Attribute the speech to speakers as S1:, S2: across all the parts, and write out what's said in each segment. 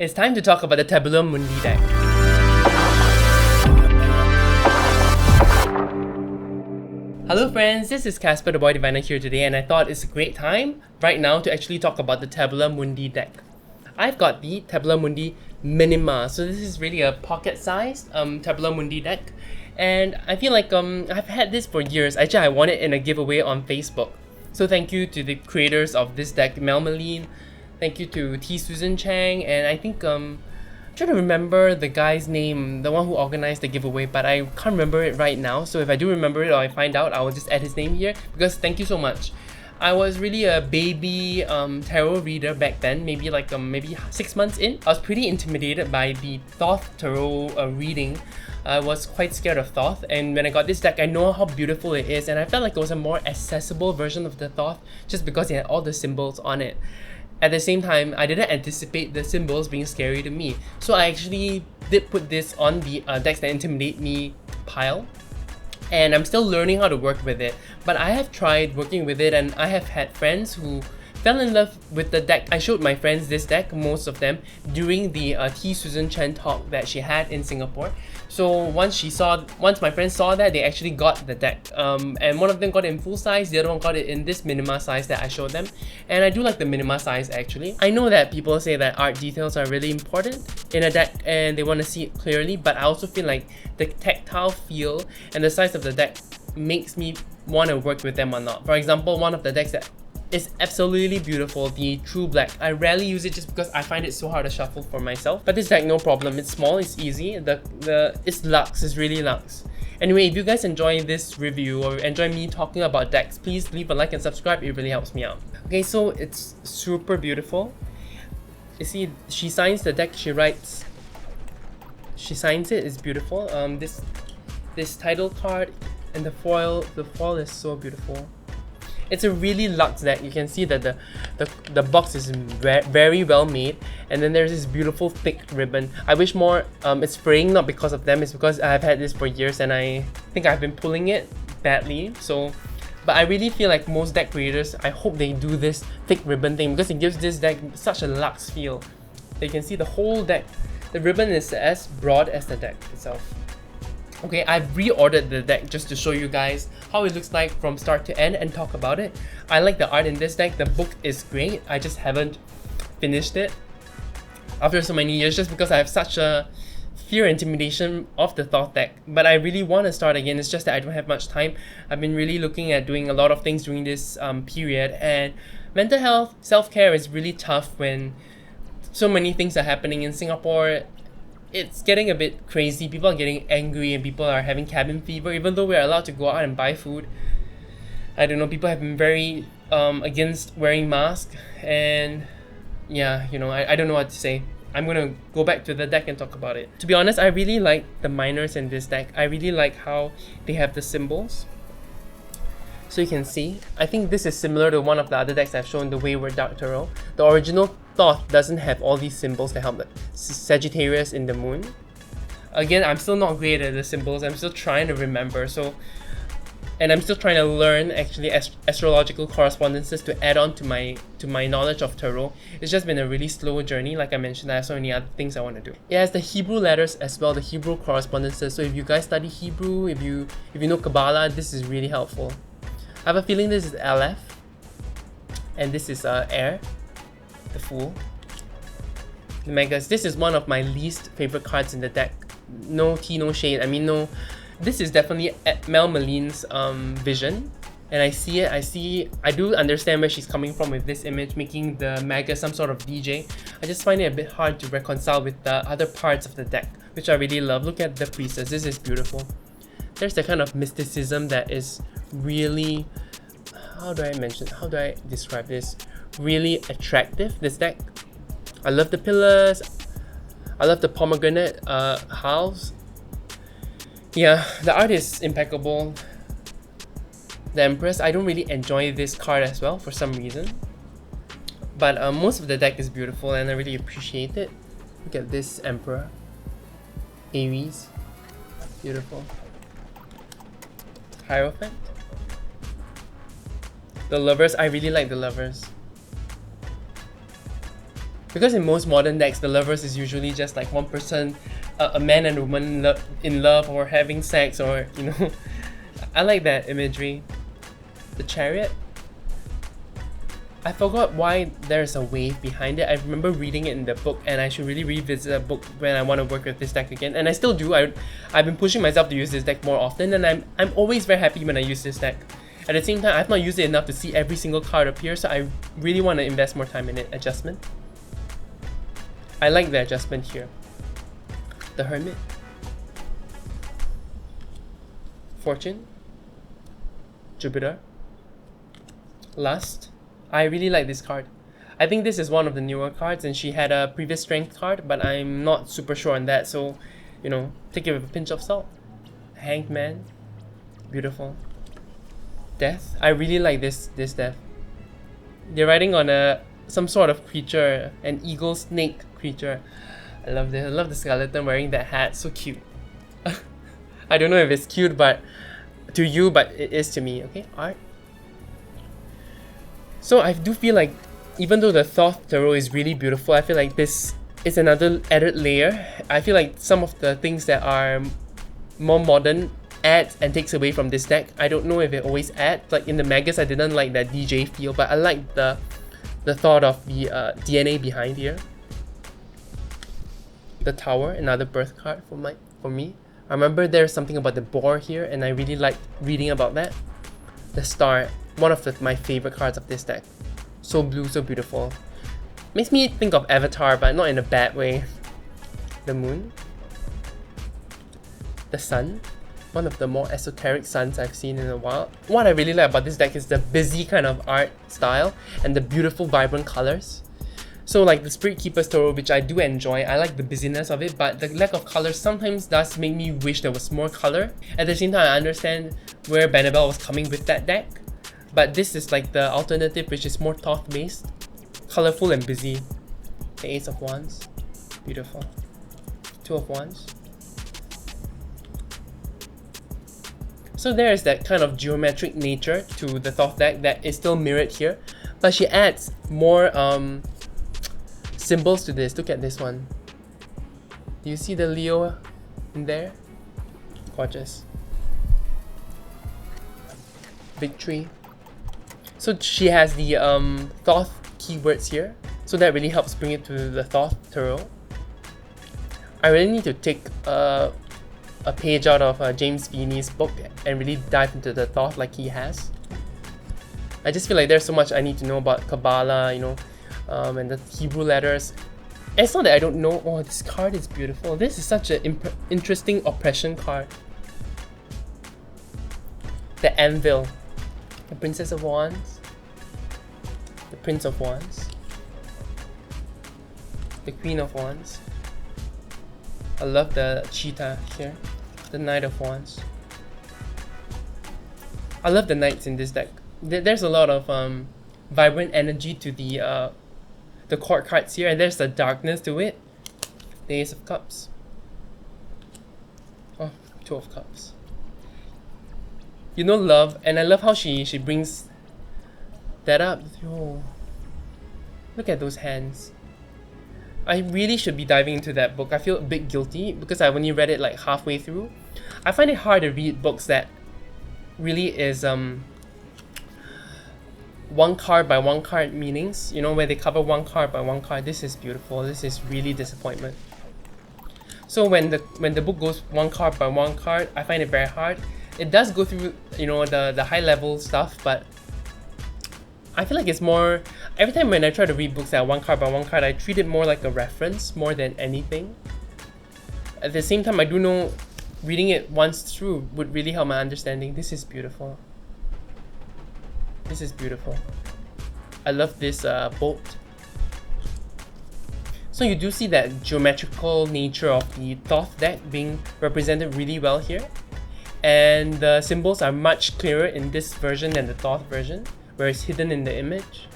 S1: It's time to talk about the Tabula Mundi deck. Hello friends, this is Casper the Boy Diviner here today, and I thought it's a great time right now to actually talk about the Tabula Mundi deck. I've got the Tabula Mundi Minima, so this is really a pocket-sized Tabula Mundi deck, and I feel like I've had this for years. Actually, I won it in a giveaway on Facebook. So thank you to the creators of this deck, Mel Malene. Thank you to T. Susan Chang, and I think I'm trying to remember the guy's name, the one who organized the giveaway, but I can't remember it right now. So if I do remember it or I find out, I will just add his name here, because thank you so much. I was really a baby tarot reader back then, maybe 6 months in. I was pretty intimidated by the thoth tarot reading. I was quite scared of thoth, and when I got this deck, I know how beautiful it is, and I felt like it was a more accessible version of the thoth just because it had all the symbols on it. At the same time, I didn't anticipate the symbols being scary to me, so I actually did put this on the decks that intimidate me pile, and I'm still learning how to work with it. But I have tried working with it, and I have had friends who fell in love with the deck. I showed my friends this deck, most of them, during the T. Susan Chen talk that she had in Singapore. So once my friends saw that, they actually got the deck. And one of them got it in full size, the other one got it in this minima size that I showed them. And I do like the minima size actually. I know that people say that art details are really important in a deck and they want to see it clearly, but I also feel like the tactile feel and the size of the deck makes me want to work with them or not. For example, one of the decks that is absolutely beautiful, the True Black. I rarely use it just because I find it so hard to shuffle for myself. But this deck, no problem. It's small, it's easy. It's luxe, it's really luxe. Anyway, if you guys enjoy this review or enjoy me talking about decks, please leave a like and subscribe. It really helps me out. Okay, so it's super beautiful. You see, she signs the deck. She writes. She signs it. It's beautiful. This title card and the foil. The foil is so beautiful. It's a really luxe deck. You can see that the box is very well made, and then there's this beautiful thick ribbon. I wish more it's fraying, not because of them, it's because I've had this for years and I think I've been pulling it badly. So, but I really feel like most deck creators, I hope they do this thick ribbon thing, because it gives this deck such a luxe feel. You can see the whole deck. The ribbon is as broad as the deck itself. Okay, I've reordered the deck just to show you guys how it looks like from start to end and talk about it. I like the art in this deck. The book is great. I just haven't finished it after so many years just because I have such a fear intimidation of the thoth deck. But I really want to start again. It's just that I don't have much time. I've been really looking at doing a lot of things during this period, and mental health, self-care is really tough when so many things are happening in Singapore. It's getting a bit crazy. People are getting angry and people are having cabin fever, even though we're allowed to go out and buy food. I don't know, people have been very against wearing masks, and yeah, you know, I don't know what to say. I'm gonna go back to the deck and talk about it. To be honest, I really like the minors in this deck. I really like how they have the symbols. So you can see, I think this is similar to one of the other decks I've shown, the Wayward Dark Tarot. The original thoth doesn't have all these symbols that help, like Sagittarius in the moon. Again, I'm still not great at the symbols. I'm still trying to remember. And I'm still trying to learn actually astrological correspondences to add on to my knowledge of tarot. It's just been a really slow journey. Like I mentioned, I have so many other things I want to do. It has the Hebrew letters as well, the Hebrew correspondences. So if you guys study Hebrew, if you know Kabbalah, this is really helpful. I have a feeling this is Aleph, and this is Air, the Fool. The Megas. This is one of my least favorite cards in the deck. No tea, no shade. I mean, no. This is definitely Mel Malene's vision, and I do understand where she's coming from with this image, making the Mega some sort of DJ. I just find it a bit hard to reconcile with the other parts of the deck, which I really love. Look at the Priestess. This is beautiful. There's the kind of mysticism that is really, how do I describe this? Really attractive, this deck. I love the pillars. I love the pomegranate house. Yeah, the art is impeccable. The Empress, I don't really enjoy this card as well for some reason. But most of the deck is beautiful and I really appreciate it. Look at this Emperor. Aries. Beautiful. Hierophant. The Lovers, I really like the Lovers. Because in most modern decks, the lovers is usually just like one person, a man and a woman in love or having sex, or you know. I like that imagery. The Chariot. I forgot why there's a wave behind it. I remember reading it in the book, and I should really revisit the book when I want to work with this deck again. And I still do. I've been pushing myself to use this deck more often, and I'm always very happy when I use this deck. At the same time, I've not used it enough to see every single card appear, so I really want to invest more time in it. Adjustment. I like the adjustment here. The Hermit. Fortune. Jupiter. Lust. I really like this card. I think this is one of the newer cards, and she had a previous strength card, but I'm not super sure on that, so, you know, take it with a pinch of salt. Hanged Man. Beautiful. Death. I really like this death. They're riding on some sort of creature, an eagle snake creature. I love this. I love the skeleton wearing that hat. So cute. I don't know if it's cute, but to you, but it is to me. Okay, art. So I do feel like, even though the Thoth Tarot is really beautiful, I feel like this is another added layer. I feel like some of the things that are more modern adds and takes away from this deck. I don't know if it always adds. Like in the Magus, I didn't like that DJ feel, but I like the thought of the DNA behind here. The Tower, another birth card for me. I remember there's something about the boar here, and I really liked reading about that. The Star, one of my favorite cards of this deck. So blue, so beautiful. Makes me think of Avatar, but not in a bad way. The Moon. The Sun. One of the more esoteric suns I've seen in a while. What I really like about this deck is the busy kind of art style and the beautiful vibrant colors. So like the Spirit Keeper's Tarot, which I do enjoy, I like the busyness of it, but the lack of color sometimes does make me wish there was more color. At the same time, I understand where Benabel was coming with that deck, but this is like the alternative, which is more Thoth based, colorful and busy. The Ace of Wands, beautiful. Two of Wands. So there is that kind of geometric nature to the Thoth deck that is still mirrored here, but she adds more symbols to this. Look at this one. Do you see the Leo in there? Gorgeous. Victory. So she has the Thoth keywords here, so that really helps bring it to the Thoth Tarot. I really need to take a page out of James Feeney's book and really dive into the Thoth like he has. I just feel like there's so much I need to know about Kabbalah, you know, and the Hebrew letters. And it's not that I don't know. Oh, this card is beautiful. This is such an interesting oppression card. The Anvil. The Princess of Wands. The Prince of Wands. The Queen of Wands. I love the cheetah here. The Knight of Wands. I love the knights in this deck. There's a lot of vibrant energy to the court cards here, and there's the darkness to it. The Ace of Cups. Oh, Two of Cups. You know, love, and I love how she brings that up. Oh, look at those hands. I really should be diving into that book. I feel a bit guilty because I only read it like halfway through. I find it hard to read books that really is one card by one card meanings, you know, where they cover one card by one card. This is beautiful. This is really disappointment. So when the book goes one card by one card, I find it very hard. It does go through, you know, the high level stuff, but I feel like it's more, every time when I try to read books that one card by one card, I treat it more like a reference more than anything. At the same time, I do know reading it once through would really help my understanding. This is beautiful. This is beautiful. I love this bolt. So you do see that geometrical nature of the Thoth deck being represented really well here. And the symbols are much clearer in this version than the Thoth version, where it's hidden in the image.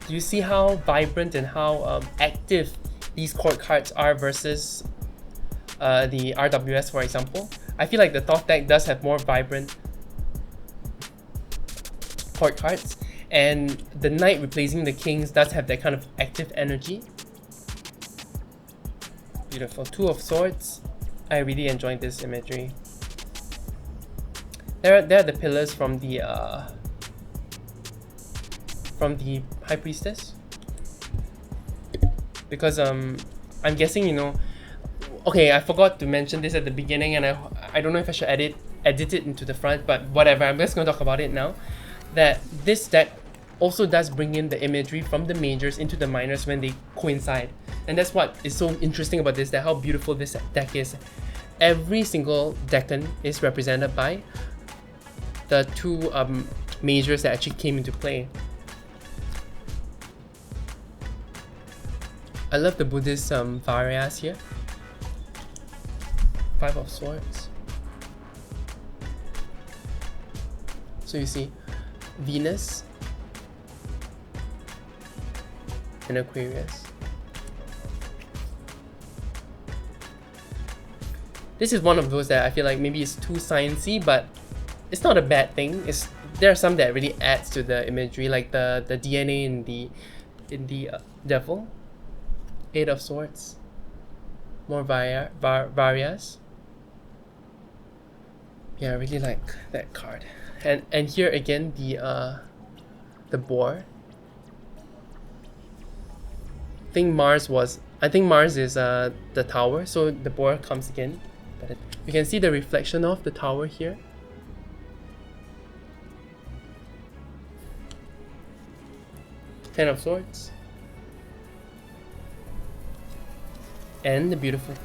S1: Do you see how vibrant and how active these court cards are versus the RWS, for example? I feel like the Thoth deck does have more vibrant court cards, And the knight replacing the kings does have that kind of active energy. Beautiful. Two of Swords. I really enjoyed this imagery. There are the pillars from the High Priestess. Because I'm guessing, you know, okay, I forgot to mention this at the beginning, and I don't know if I should edit it into the front, but whatever, I'm just going to talk about it now. That this deck also does bring in the imagery from the majors into the minors when they coincide. And that's what is so interesting about this deck, how beautiful this deck is. Every single decan is represented by the two majors that actually came into play. I love the Buddhist Varyas here. Five of Swords. So you see Venus and Aquarius. This is one of those that I feel like maybe it's too sciencey, but it's not a bad thing. There are some that really adds to the imagery, like the DNA in the Devil. Eight of Swords. More Varyas. Yeah, I really like that card. And here again the boar. I think Mars is the tower, so the boar comes again. But you can see the reflection of the tower here. Ten of Swords. And the beautiful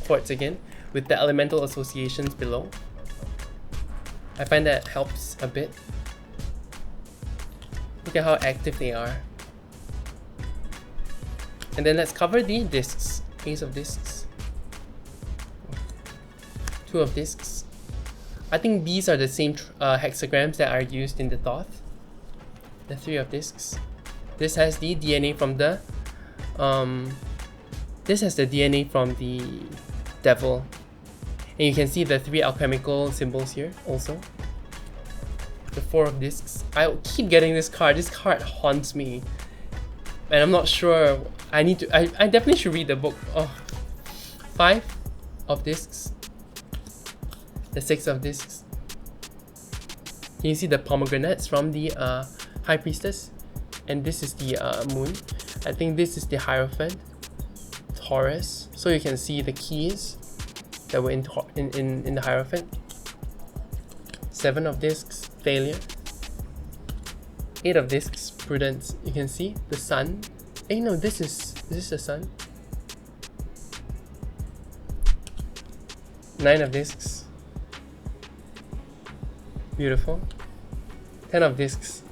S1: quartz again with the elemental associations below. I find that helps a bit. Look at how active they are. And then let's cover the discs. Ace of Discs. Two of Discs. I think these are the same hexagrams that are used in the Thoth. The Three of Discs. This has the DNA from the Devil. And you can see the three alchemical symbols here also. The Four of Discs. I keep getting this card. This card haunts me. And I'm not sure. I definitely should read the book. Oh. Five of Discs. The Six of Discs. Can you see the pomegranates from the High Priestess? And this is the Moon. I think this is the Hierophant. Taurus. So you can see the keys that were in the Hierophant. Seven of Discs. Failure. Eight of Discs. Prudence. You can see the Sun. Hey, no, this is the Sun. Nine of Discs. Beautiful. Ten of Discs.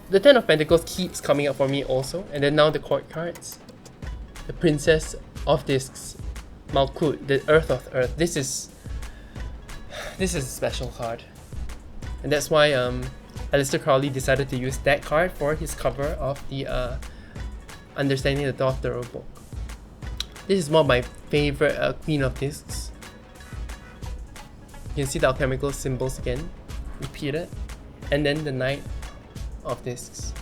S1: The Ten of Pentacles keeps coming up for me also. And then now the court cards. The Princess of Discs. Malkut, the Earth of Earth. This is a special card. And that's why Aleister Crowley decided to use that card for his cover of the Understanding the Thoth Tarot book. This is one of my favorite Queen of Discs. You can see the alchemical symbols again, repeated. And then the Knight of Discs.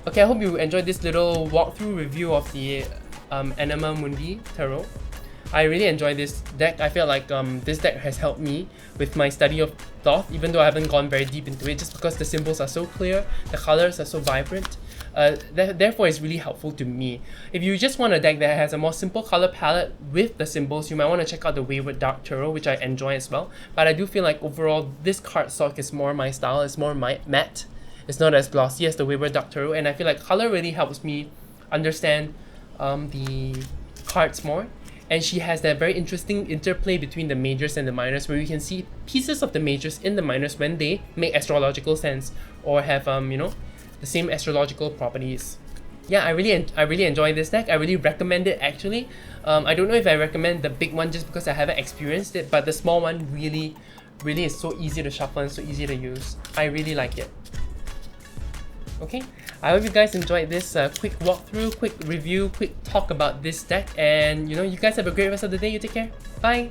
S1: Okay, I hope you enjoyed this little walkthrough review of the Anima Mundi Tarot. I really enjoy this deck. I feel like this deck has helped me with my study of Thoth, even though I haven't gone very deep into it, just because the symbols are so clear, the colors are so vibrant. Therefore, it's really helpful to me. If you just want a deck that has a more simple color palette with the symbols, you might want to check out the Wayward Dark Tarot, which I enjoy as well. But I do feel like overall, this cardstock is more my style, it's more matte. It's not as glossy as the Wayward Dark Tarot, and I feel like color really helps me understand the cards more. And she has that very interesting interplay between the majors and the minors, where you can see pieces of the majors in the minors when they make astrological sense or have the same astrological properties. Yeah, I really enjoy this deck. I really recommend it actually. I don't know if I recommend the big one just because I haven't experienced it, but the small one really is so easy to shuffle and so easy to use. I really like it. Okay, I hope you guys enjoyed this quick walkthrough, quick review, quick talk about this deck, and you guys have a great rest of the day. You take care. Bye.